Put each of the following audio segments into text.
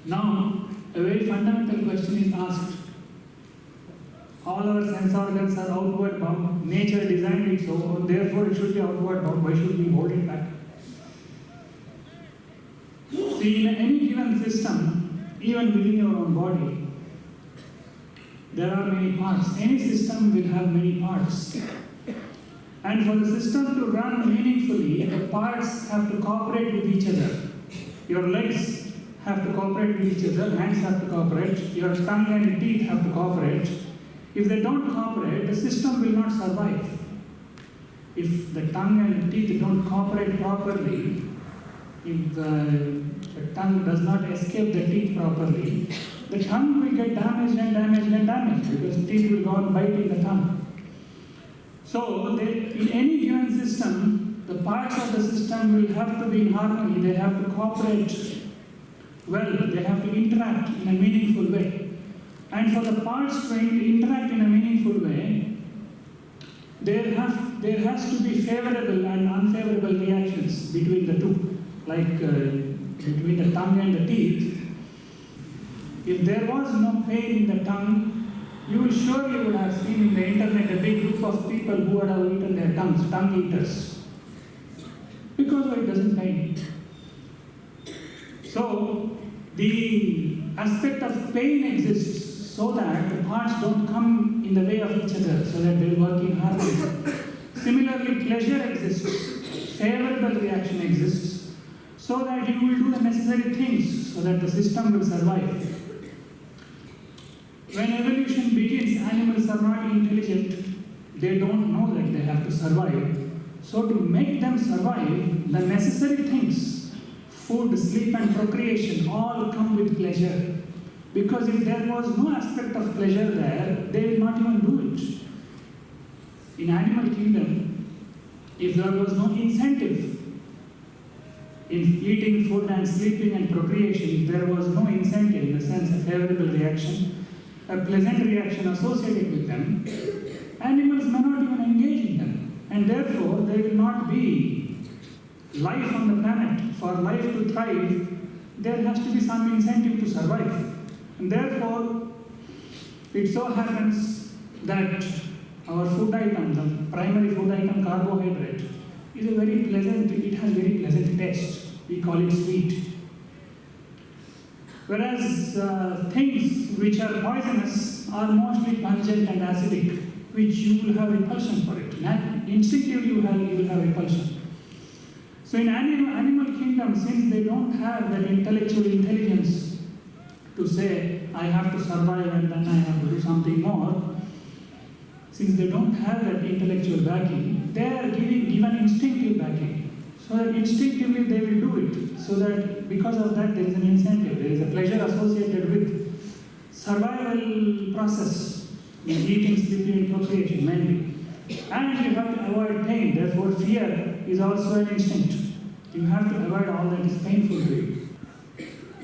Now, a very fundamental question is asked. All our sense organs are outward bound. Nature designed it so, therefore it should be outward bound. Why should we hold it back? See, in any given system, even within your own body, there are many parts. Any system will have many parts. And for the system to run meaningfully, the parts have to cooperate with each other. Your legs have to cooperate with each other, hands have to cooperate, your tongue and teeth have to cooperate. If they don't cooperate, the system will not survive. If the tongue and teeth don't cooperate properly, if the tongue does not escape the teeth properly, the tongue will get damaged and damaged and damaged because teeth will go on biting the tongue. So, in any given system, the parts of the system will have to be in harmony, they have to cooperate well, they have to interact in a meaningful way. And for the parts to interact in a meaningful way, there has to be favorable and unfavorable reactions between the two, like between the tongue and the teeth. If there was no pain in the tongue, you will surely would have seen in the internet a big group of people who would have eaten their tongues, tongue eaters, because it doesn't pain. So, the aspect of pain exists so that the parts don't come in the way of each other, so that they work in harmony. Similarly, pleasure exists, favorable reaction exists, so that you will do the necessary things so that the system will survive. When evolution begins, animals are not intelligent. They don't know that they have to survive. So to make them survive, the necessary things, food, sleep and procreation, all come with pleasure. Because if there was no aspect of pleasure there, they will not even do it. In animal kingdom, if there was no incentive in eating food and sleeping and procreation, if there was no incentive in the sense of favorable reaction, a pleasant reaction associated with them, animals may not even engage in them. And therefore, there will not be life on the planet. For life to thrive, there has to be some incentive to survive. And therefore, it so happens that our food item, the primary food item, carbohydrate, is a very pleasant, it has very pleasant taste. We call it sweet. Whereas things which are poisonous are mostly pungent and acidic, which you will have repulsion for it. Instinctively you will have repulsion. So in animal kingdom, since they don't have that intellectual intelligence to say, I have to survive and then I have to do something more, since they don't have that intellectual backing, they are given instinctive backing. So that instinctively they will do it. So that because of that there is an incentive, there is a pleasure associated with survival process in eating, sleeping, and procreation mainly. And you have to avoid pain, therefore fear is also an instinct. You have to avoid all that is painful to you.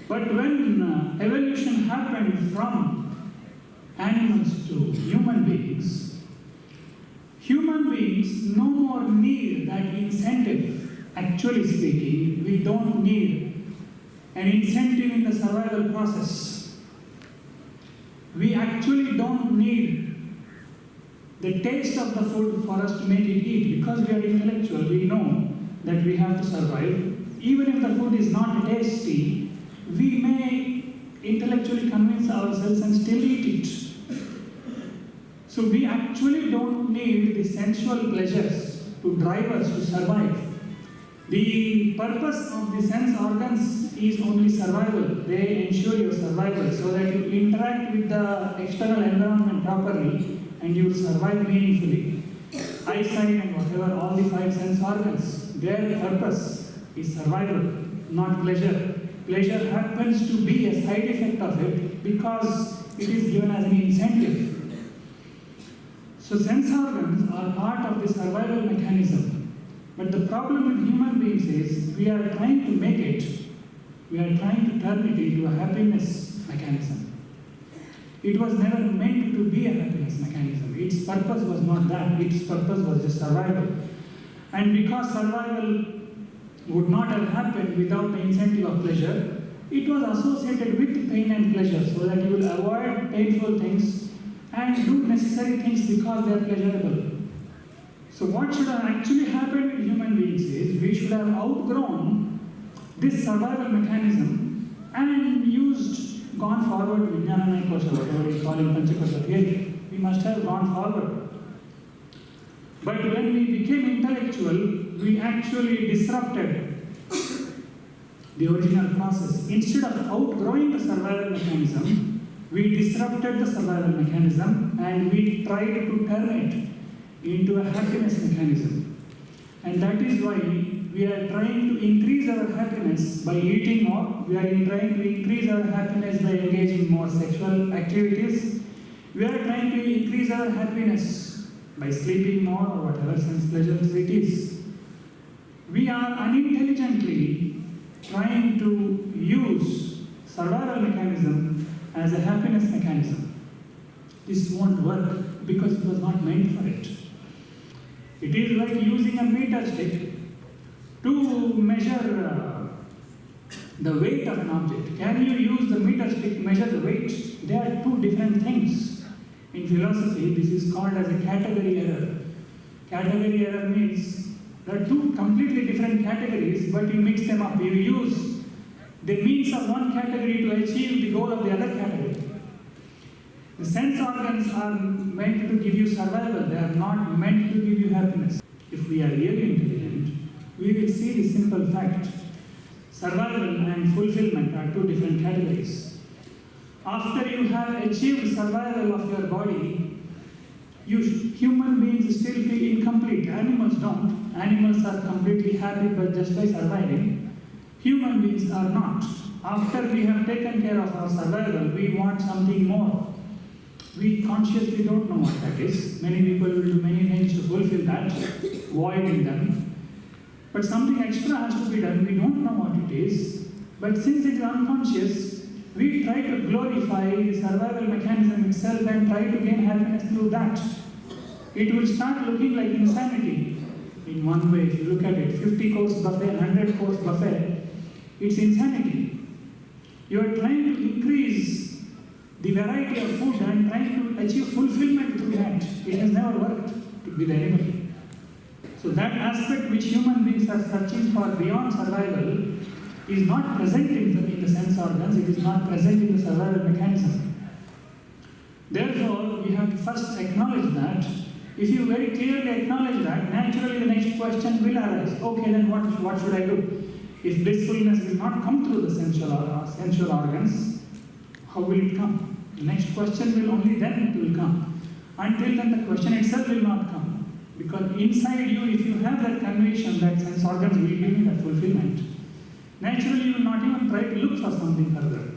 But when evolution happened from animals to human beings no more need that incentive. Actually speaking, we don't need an incentive in the survival process. We actually don't need the taste of the food for us to make it eat. Because we are intellectual, we know that we have to survive. Even if the food is not tasty, we may intellectually convince ourselves and still eat it. So we actually don't need the sensual pleasures to drive us to survive. The purpose of the sense organs is only survival. They ensure your survival so that you interact with the external environment properly and you will survive meaningfully. Eyesight and whatever, all the five sense organs, their purpose is survival, not pleasure. Pleasure happens to be a side effect of it because it is given as an incentive. So sense organs are part of the survival mechanism. But the problem with human beings is we are trying to make it, we are trying to turn it into a happiness mechanism. It was never meant to be a happiness mechanism. Its purpose was not that. Its purpose was just survival. And because survival would not have happened without the incentive of pleasure, it was associated with pain and pleasure, so that you will avoid painful things and do necessary things because they are pleasurable. So what should have actually happened with human beings is we should have outgrown this survival mechanism and gone forward, Vijnana Kosha, whatever we call in Panchakosha theory. We must have gone forward. But when we became intellectual, we actually disrupted the original process. Instead of outgrowing the survival mechanism, we disrupted the survival mechanism and we tried to turn it into a happiness mechanism. And that is why we are trying to increase our happiness by eating more, we are trying to increase our happiness by engaging in more sexual activities, we are trying to increase our happiness by sleeping more or whatever sense pleasures it is. We are unintelligently trying to use survival mechanism as a happiness mechanism. This won't work because it was not meant for it. It is like using a meter stick to measure the weight of an object. Can you use the meter stick to measure the weight? They are two different things. In philosophy, this is called as a category error. Category error means there are two completely different categories, but you mix them up. You use the means of one category to achieve the goal of the other category. The sense organs are meant to give you survival, they are not meant to give you happiness. If we are really intelligent, we will see the simple fact. Survival and fulfillment are two different categories. After you have achieved survival of your body, human beings still feel incomplete. Animals don't. Animals are completely happy but just by surviving. Human beings are not. After we have taken care of our survival, we want something more. We consciously don't know what that is. Many people will do many things to fulfill that, void in them. But something extra has to be done. We don't know what it is. But since it is unconscious, we try to glorify the survival mechanism itself and try to gain happiness through that. It will start looking like insanity. In one way, if you look at it, 50-course buffet, 100-course buffet, it's insanity. You are trying to increase the variety of food and trying to achieve fulfillment through that. It has never worked with anybody. So that aspect which human beings are searching for beyond survival is not present in the sense organs, it is not present in the survival mechanism. Therefore, we have to first acknowledge that. If you very clearly acknowledge that, naturally the next question will arise. Okay, then what should I do? If blissfulness will not come through the sensual organs, how will it come? The next question will only then it will come. Until then the question itself will not come. Because inside you, if you have that conviction that sense organs will give me that fulfillment, naturally you will not even try to look for something further.